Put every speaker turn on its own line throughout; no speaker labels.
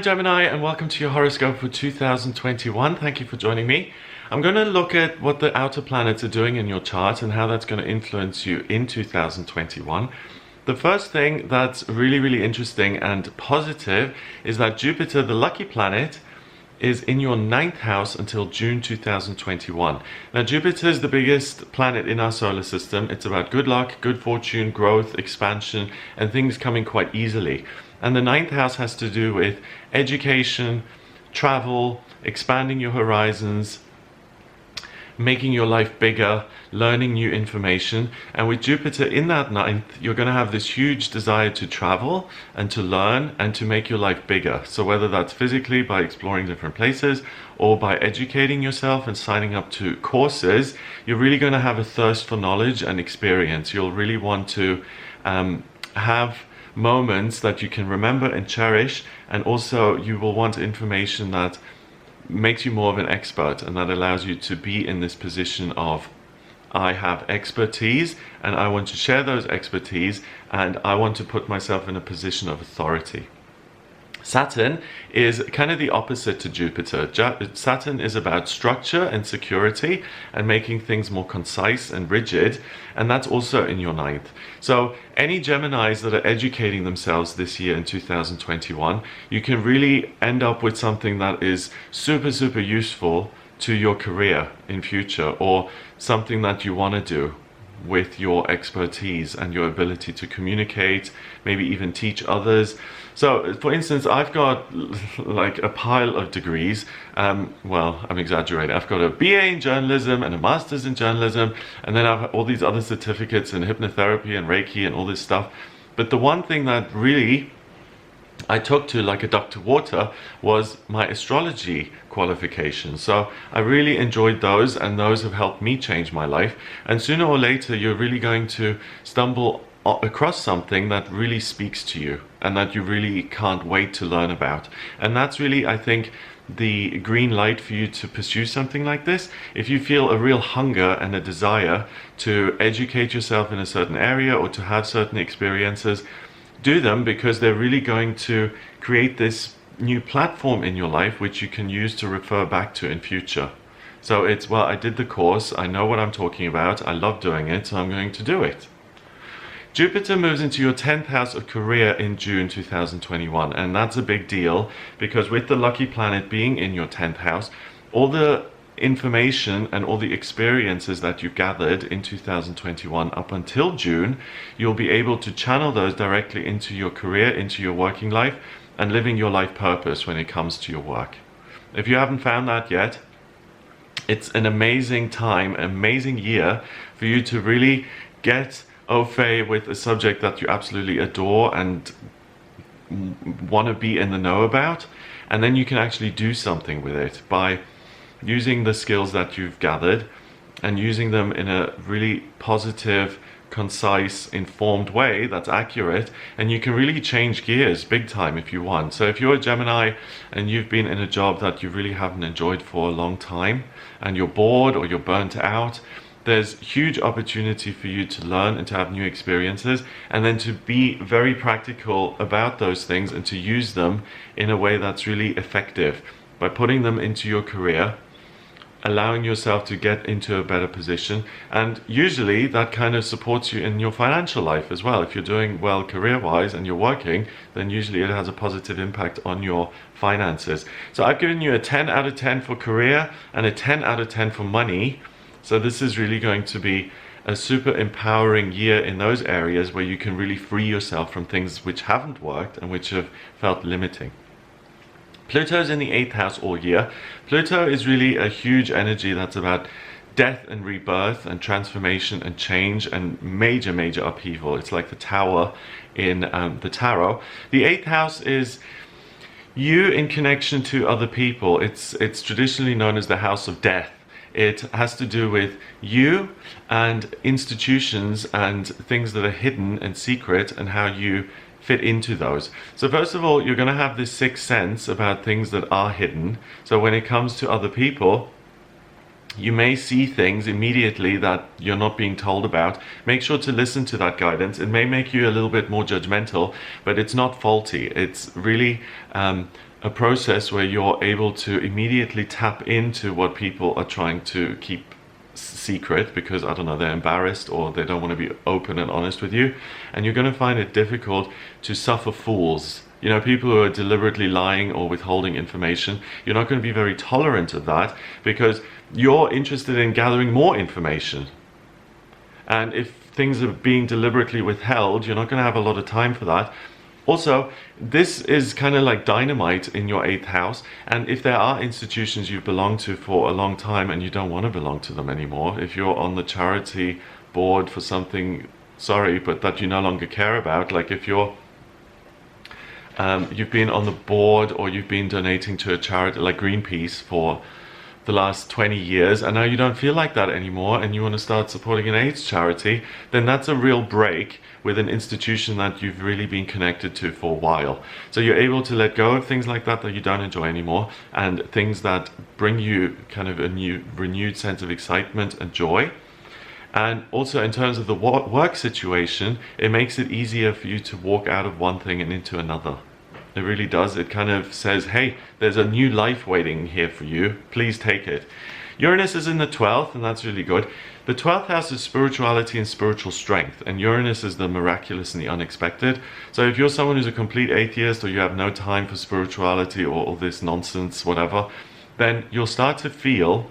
Gemini, and welcome to your horoscope for 2021. Thank you for joining me. I'm going to look at what the outer planets are doing in your chart and how that's going to influence you in 2021. The first thing that's really interesting and positive is that Jupiter, the lucky planet, is in your 9th house until June 2021. Now, Jupiter is the biggest planet in our solar system. It's about good luck, good fortune, growth, expansion, and things coming quite easily. And the 9th house has to do with education, travel, expanding your horizons, making your life bigger, learning new information. And with Jupiter in that 9th, you're going to have this huge desire to travel and to learn and to make your life bigger. So whether that's physically by exploring different places or by educating yourself and signing up to courses, you're really going to have a thirst for knowledge and experience. You'll really want to have moments that you can remember and cherish, and also you will want information that makes you more of an expert and that allows you to be in this position of, I have expertise and I want to share those expertise and I want to put myself in a position of authority. Saturn is kind of the opposite to Jupiter. Saturn is about structure and security and making things more concise and rigid, and that's also in your 9th. So any Geminis that are educating themselves this year in 2021, you can really end up with something that is super useful to your career in future, or something that you want to do with your expertise and your ability to communicate, maybe even teach others. So for instance, I've got like a pile of degrees. Well, I'm exaggerating. I've got a BA in journalism and a master's in journalism, and then I've all these other certificates in hypnotherapy and Reiki and all this stuff. But the one thing that really I took to like a duck to water was my astrology qualification. So I really enjoyed those, and those have helped me change my life. And sooner or later, you're really going to stumble across something that really speaks to you and that you really can't wait to learn about. And that's really, I think, the green light for you to pursue something like this. If you feel a real hunger and a desire to educate yourself in a certain area or to have certain experiences, do them, because they're really going to create this new platform in your life which you can use to refer back to in future. So it's, well, I did the course, I know what I'm talking about, I love doing it, so I'm going to do it. Jupiter moves into your 10th house of career in June 2021, and that's a big deal because with the lucky planet being in your 10th house, all the information and all the experiences that you've gathered in 2021 up until June, you'll be able to channel those directly into your career, into your working life, and living your life purpose when it comes to your work. If you haven't found that yet, it's an amazing time, amazing year for you to really get au fait with a subject that you absolutely adore and want to be in the know about, and then you can actually do something with it by using the skills that you've gathered and using them in a really positive, concise, informed way that's accurate, and you can really change gears big time if you want. So if you're a Gemini and you've been in a job that you really haven't enjoyed for a long time and you're bored or you're burnt out, there's huge opportunity for you to learn and to have new experiences, and then to be very practical about those things and to use them in a way that's really effective by putting them into your career, allowing yourself to get into a better position. And usually that kind of supports you in your financial life as well. If you're doing well career-wise and you're working, then usually it has a positive impact on your finances. So I've given you a 10 out of 10 for career and a 10 out of 10 for money. So this is really going to be a super empowering year in those areas where you can really free yourself from things which haven't worked and which have felt limiting. Pluto's in the 8th house all year. Pluto is really a huge energy that's about death and rebirth and transformation and change and major upheaval. It's like the tower in the tarot. The 8th house is you in connection to other people. It's traditionally known as the house of death. It has to do with you and institutions and things that are hidden and secret and how you fit into those. So first of all, you're going to have this sixth sense about things that are hidden. So when it comes to other people, you may see things immediately that you're not being told about. Make sure to listen to that guidance. It may make you a little bit more judgmental, but it's not faulty. It's really a process where you're able to immediately tap into what people are trying to keep secret because, I don't know, they're embarrassed or they don't want to be open and honest with you. And you're going to find it difficult to suffer fools. You know, people who are deliberately lying or withholding information, you're not going to be very tolerant of that because you're interested in gathering more information. And if things are being deliberately withheld, you're not going to have a lot of time for that. Also, this is kind of like dynamite in your 8th house, and if there are institutions you've belonged to for a long time and you don't want to belong to them anymore, if you're on the charity board for something, sorry, but that you no longer care about, like if you've been on the board or you've been donating to a charity like Greenpeace for the last 20 years and now you don't feel like that anymore and you want to start supporting an AIDS charity, then that's a real break with an institution that you've really been connected to for a while. So you're able to let go of things like that you don't enjoy anymore, and things that bring you kind of a new renewed sense of excitement and joy. And also in terms of the work situation, it makes it easier for you to walk out of one thing and into another. It really does. It kind of says, hey, there's a new life waiting here for you. Please take it. Uranus is in the 12th, and that's really good. The 12th house is spirituality and spiritual strength, and Uranus is the miraculous and the unexpected. So if you're someone who's a complete atheist or you have no time for spirituality or all this nonsense, whatever, then you'll start to feel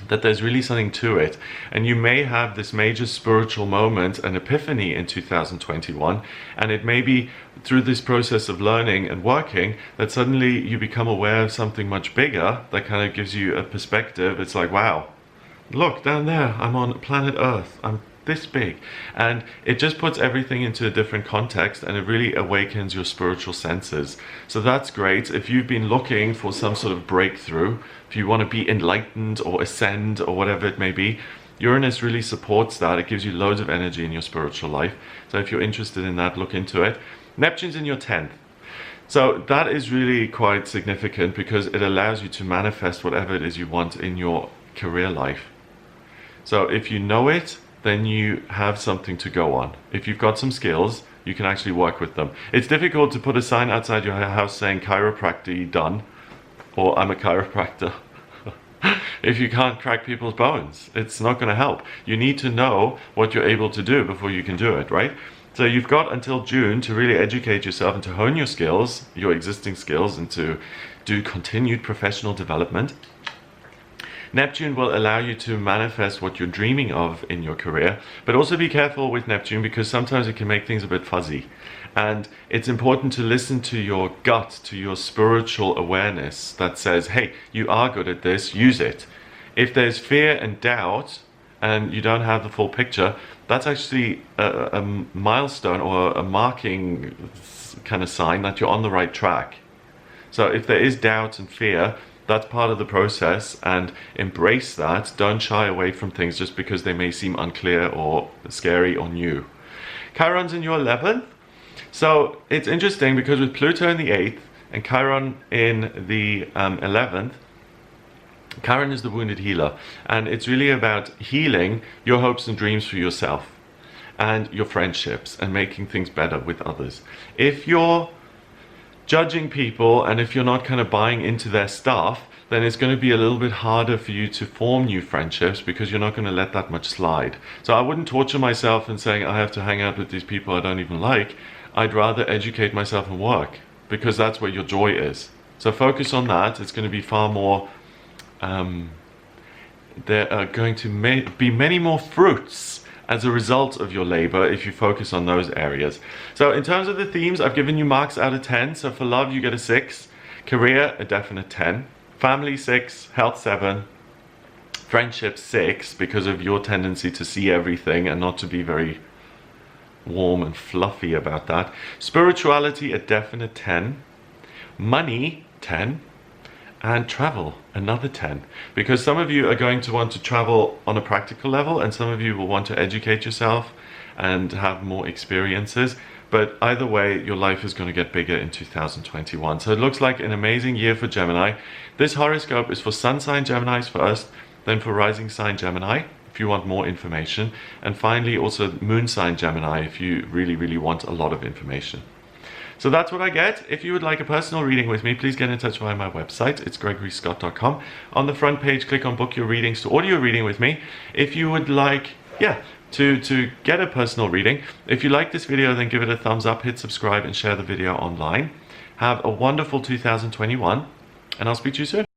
that there's really something to it, and you may have this major spiritual moment, an epiphany in 2021, and it may be through this process of learning and working that suddenly you become aware of something much bigger that kind of gives you a perspective. It's like, wow, look down there, I'm on planet Earth, I'm this big, and it just puts everything into a different context and it really awakens your spiritual senses. So that's great if you've been looking for some sort of breakthrough, if you want to be enlightened or ascend or whatever it may be. Uranus really supports that. It gives you loads of energy in your spiritual life. So if you're interested in that, look into it. Neptune's in your 10th. So that is really quite significant because it allows you to manifest whatever it is you want in your career life. So if you know it, then you have something to go on. If you've got some skills, you can actually work with them. It's difficult to put a sign outside your house saying chiropractic done, or I'm a chiropractor. If you can't crack people's bones, it's not going to help. You need to know what you're able to do before you can do it, right? So you've got until June to really educate yourself and to hone your skills, your existing skills, and to do continued professional development. Neptune will allow you to manifest what you're dreaming of in your career, but also be careful with Neptune because sometimes it can make things a bit fuzzy. And it's important to listen to your gut, to your spiritual awareness that says, hey, you are good at this, use it. If there's fear and doubt and you don't have the full picture, that's actually a milestone or a marking kind of sign that you're on the right track. So if there is doubt and fear, that's part of the process, and embrace that. Don't shy away from things just because they may seem unclear or scary or new. Chiron's in your 11th. So it's interesting because with Pluto in the 8th and Chiron in the 11th, Chiron is the wounded healer, and it's really about healing your hopes and dreams for yourself and your friendships and making things better with others. If you're judging people and if you're not kind of buying into their stuff, then it's going to be a little bit harder for you to form new friendships because you're not going to let that much slide. So I wouldn't torture myself and saying I have to hang out with these people I don't even like. I'd rather educate myself and work because that's where your joy is. So focus on that. It's going to be far more, there are going to be many more fruits as a result of your labor if you focus on those areas. So in terms of the themes, I've given you marks out of 10. So for love, you get a 6. Career, a definite 10. Family, 6. Health, 7. Friendship, 6, because of your tendency to see everything and not to be very warm and fluffy about that. Spirituality, a definite 10. Money, 10. And travel, another 10, because some of you are going to want to travel on a practical level and some of you will want to educate yourself and have more experiences, but either way your life is going to get bigger in 2021. So it looks like an amazing year for Gemini. This horoscope is for sun sign Geminis first, then for rising sign Gemini if you want more information, and finally also moon sign Gemini if you really want a lot of information. So that's what I get. If you would like a personal reading with me, please get in touch via my website. It's gregoryscott.com. On the front page, click on book your readings to order your reading with me. If you would like, to get a personal reading, if you like this video, then give it a thumbs up, hit subscribe, and share the video online. Have a wonderful 2021, and I'll speak to you soon.